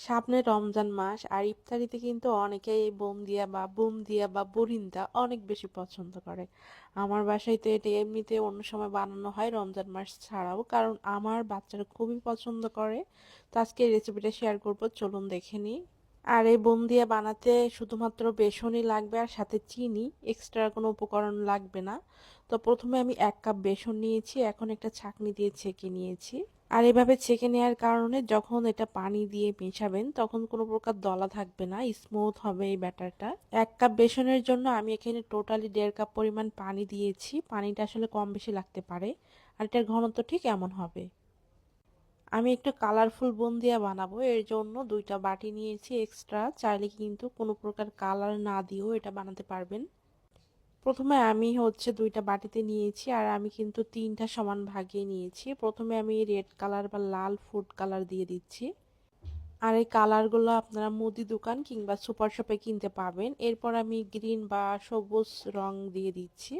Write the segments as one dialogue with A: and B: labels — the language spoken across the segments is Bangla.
A: সামনে রমজান মাস আর ইফতারিতে কিন্তু অনেকেই এই বুম দিয়া বা বুরিন্দা অনেক বেশি পছন্দ করে। আমার বাসায় তো এটা এমনিতে অন্য সময় বানানো হয় রমজান মাস ছাড়াও, কারণ আমার বাচ্চারা খুবই পছন্দ করে। তো আজকে এই রেসিপিটা শেয়ার করব, চলুন দেখে নিই। আর এই বুম দিয়া বানাতে শুধুমাত্র বেসনই লাগবে আর সাথে চিনি, এক্সট্রা কোনো উপকরণ লাগবে না। তো প্রথমে আমি 1 কাপ বেসন নিয়েছি, এখন একটা ছাঁকনি দিয়ে ছেঁকে নিয়েছি। আর এভাবে ছেঁকে নেওয়ার কারণে যখন এটা পানি দিয়ে মেশাবেন তখন কোনো প্রকার দলা থাকবে না, স্মুথ হবে এই ব্যাটারটা। 1 কাপ বেসনের জন্য আমি এখানে টোটালি 1.5 কাপ পরিমাণ পানি দিয়েছি। পানিটা আসলে কম বেশি লাগতে পারে, আর এটার ঘনত্ব ঠিক এমন হবে। আমি একটু কালারফুল বুন্দিয়া বানাবো, এর জন্য 2টা বাটি নিয়েছি এক্সট্রা। চাইলে কিন্তু কোনো প্রকার কালার না দিয়েও এটা বানাতে পারবেন। প্রথমে আমি 2টা বাটিতে নিয়েছি, আর আমি কিন্তু 3টা সমান ভাগে নিয়েছি। প্রথমে আমি রেড কালার বা লাল ফুড কালার দিয়ে দিচ্ছি। আর এই কালারগুলো আপনারা মুদি দোকান কিংবা সুপার শপে কিনতে পাবেন। এরপর আমি গ্রিন বা সবুজ রং দিয়ে দিচ্ছি।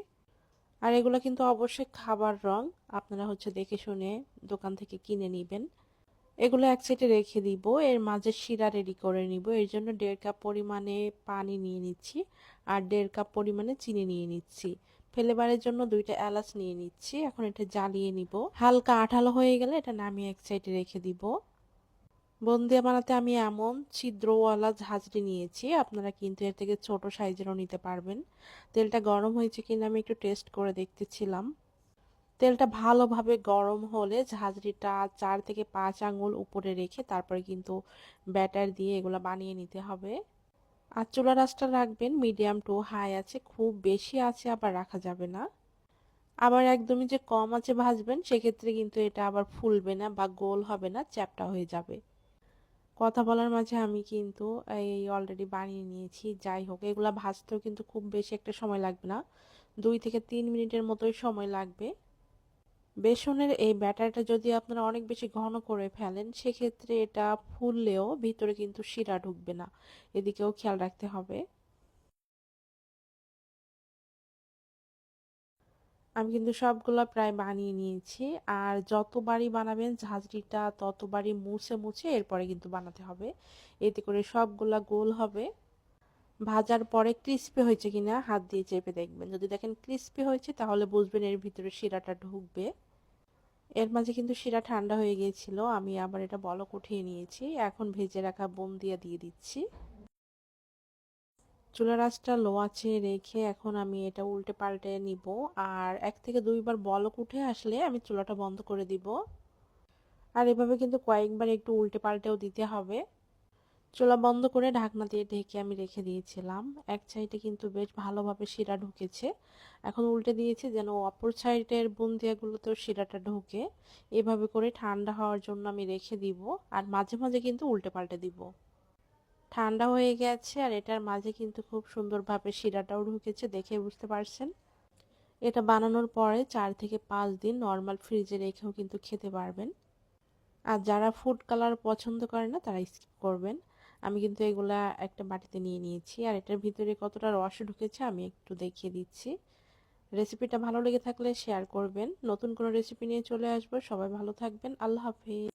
A: আর এগুলো কিন্তু অবশ্যই খাবার রং, আপনারা দেখে শুনে দোকান থেকে কিনে নেবেন। এগুলো এক সাইডে রেখে দিব, এর মাঝে শিরা রেডি করে নিব। এর জন্য 1.5 কাপ পরিমাণে পানি নিয়ে নিচ্ছি, আর 1.5 কাপ পরিমাণে চিনি নিয়ে নিচ্ছি। ফ্লেভারের জন্য 2টা এলাচ নিয়ে নিচ্ছি। এখন এটা জ্বালিয়ে নিব, হালকা আঠালো হয়ে গেলে এটা নামিয়ে এক সাইডে রেখে দিব। বুন্দিয়া বানাতে আমি এমন ছিদ্রওয়ালা ঝাঁঝরি নিয়েছি, আপনারা কিন্তু এর থেকে ছোট সাইজেরও নিতে পারবেন। তেলটা গরম হয়েছে কিনা আমি একটু টেস্ট করে দেখতেছিলাম। তেলটা ভালোভাবে গরম হলে ঝাঁঝরিটা 4 থেকে 5 আঙ্গুল উপরে রেখে তারপরে কিন্তু ব্যাটার দিয়ে এগুলো বানিয়ে নিতে হবে। আর চুলার আঁচটা রাখবেন মিডিয়াম টু হাই আছে, খুব বেশি আছে আবার রাখা যাবে না। আবার একদমই যে কম আছে ভাজবেন সেক্ষেত্রে কিন্তু এটা আবার ফুলবে না বা গোল হবে না, চ্যাপ্টা হয়ে যাবে। কথা বলার মাঝে আমি কিন্তু এই অলরেডি বানিয়ে নিয়েছি। যাই হোক, এগুলা ভাজতেও কিন্তু খুব বেশি একটা সময় লাগবে না, 2 থেকে 3 মিনিটের মতোই সময় লাগবে। বেসনের এই ব্যাটারটা যদি আপনারা অনেক বেশি ঘন করে ফেলেন সেক্ষেত্রে এটা ফুললেও ভিতরে কিন্তু শিরা ঢুকবে না, এদিকেও খেয়াল রাখতে হবে। আমি কিন্তু সবগুলা প্রায় বানিয়ে নিয়েছি। আর যতবারই বানাবেন ঝাঁঝরিটা ততবারই মুছে মুছে এরপরে কিন্তু বানাতে হবে, এতে করে সবগুলা গোল হবে। ভাজার পরে ক্রিস্পি হয়েছে কিনা হাত দিয়ে চেপে দেখবেন, যদি দেখেন ক্রিস্পি হয়েছে তাহলে বুঝবেন এর ভিতরে শিরাটা ঢুকবে। এর মাঝে কিন্তু শিরা ঠান্ডা হয়ে গিয়েছিল, আমি আবার এটা বলক উঠিয়ে নিয়েছি। এখন ভেজে রাখা বুন্দিয়া দিয়ে দিচ্ছি। চুলার আঁচটা লো আঁচে রেখে এখন আমি এটা উল্টে পাল্টে নিব। আর 1 থেকে 2 বার বলক উঠে আসলে আমি চুলাটা বন্ধ করে দিব। আর এভাবে কিন্তু কয়েকবার একটু উল্টে পাল্টেও দিতে হবে। চুলা বন্ধ করে ঢাকনা দিয়ে ঢেকে আমি রেখে দিয়েছিলাম। এক সাইডে কিন্তু বেশ ভালোভাবে শিরা ঢুকেছে। এখন উল্টে দিয়েছি যেন অপর সাইডের বুন্দিয়াগুলোতেও শিরাটা ঢুকে। এভাবে করে ঠান্ডা হওয়ার জন্য আমি রেখে দিব, আর মাঝে মাঝে কিন্তু উল্টে পাল্টে দিব। ঠান্ডা হয়ে গেছে আর এটার মাঝে কিন্তু খুব সুন্দরভাবে শিরাটাও ঢুকেছে, দেখে বুঝতে পারছেন। এটা বানানোর পরে 4 থেকে 5 দিন নর্মাল ফ্রিজে রেখেও কিন্তু খেতে পারবেন। আর যারা ফুড কালার পছন্দ করে না তারা স্কিপ করবেন। আমি কিন্তু এগুলা একটা বাটিতে নিয়ে নিয়েছি, আর এটার ভিতরে কতটা রস ঢুকেছে আমি একটু দেখিয়ে দিচ্ছি। রেসিপিটা ভালো লেগে থাকলে শেয়ার করবেন। নতুন কোনো রেসিপি নিয়ে চলে আসবো। সবাই ভালো থাকবেন। আল্লাহ হাফেজ।